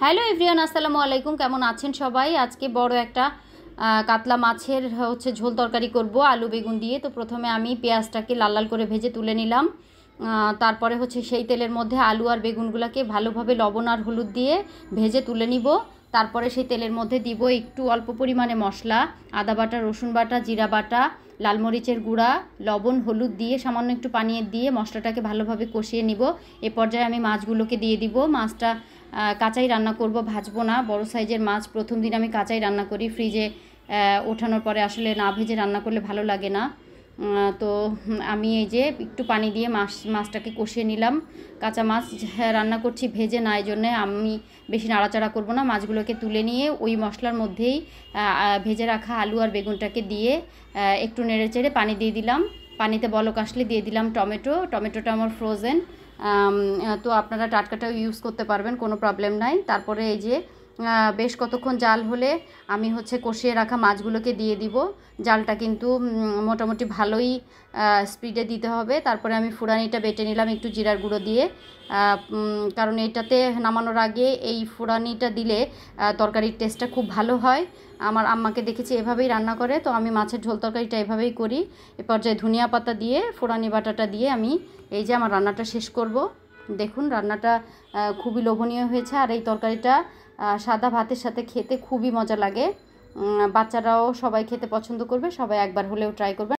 Hello everyone, আসসালামু আলাইকুম। কেমন আছেন সবাই? আজকে বড় একটা কাতলা মাছের ঝোল তরকারি করব আলু বেগুন দিয়ে। তো প্রথমে আমি পেঁয়াজটাকে লাল লাল করে ভেজে তুলে নিলাম। তারপরে সেই তেলের মধ্যে আলু আর বেগুনগুলোকে ভালোভাবে লবণ আর হলুদ দিয়ে ভেজে তুলে নিব। তারপরে সেই তেলের মধ্যে দিব একটু অল্প পরিমাণে মশলা, আদা বাটা, রসুন বাটা, জিরা বাটা, লাল মরিচের গুঁড়া, লবণ, হলুদ দিয়ে সামান্য একটু পানি দিয়ে মশলাটাকে ভালোভাবে কষিয়ে নিব। এ পর্যায়ে আমি মাছগুলোকে দিয়ে দিব। মাছটা কাঁচাই রান্না করব, ভাজবো না। বড় সাইজের মাছ প্রথম দিন আমি কাঁচাই রান্না করি। ফ্রিজে ওঠানোর পরে আসলে না ভেজে রান্না করলে ভালো লাগে না। তো আমি এই যে একটু পানি দিয়ে মাছটাকে কষিয়ে নিলাম। কাঁচা মাছ রান্না করছি, ভেজে না, এই জন্যে আমি বেশি নাড়াচাড়া করব না। মাছগুলোকে তুলে নিয়ে ওই মশলার মধ্যেই ভেজে রাখা আলু আর বেগুনটাকে দিয়ে একটু নেড়ে চেড়ে পানি দিয়ে দিলাম। পানিতে বলক আসলে দিয়ে দিলাম টমেটোটা আমার ফ্রোজেন, তো আপনারা টাটকাটাও ইউজ করতে পারবেন, কোনো প্রবলেম নাই। তারপরে এই যে বেশ কতক্ষণ জাল হলে আমি কষিয়ে রাখা মাছগুলোকে দিয়ে দিব। জালটা কিন্তু মোটামুটি ভালোই স্পিডে দিতে হবে। তারপরে আমি ফুরানিটা বেটে নিলাম একটু জিরার গুঁড়ো দিয়ে, কারণ এটাতে নামানোর আগে এই ফুরানিটা দিলে তরকারির টেস্টটা খুব ভালো হয়। আমার আম্মাকে দেখেছি এভাবেই রান্না করে, তো আমি মাছের ঝোল তরকারিটা এভাবেই করি। এ পর্যায়ে ধনিয়া পাতা দিয়ে ফুরানি বাটাটা দিয়ে আমি এই যে আমার রান্নাটা শেষ করব। দেখুন রান্নাটা খুবই লোভনীয় হয়েছে। আর এই তরকারিটা সাদা ভাতের সাথে খেতে খুবই মজা লাগে। বাচ্চারাও সবাই খেতে পছন্দ করবে। সবাই একবার হলেও ট্রাই করবে।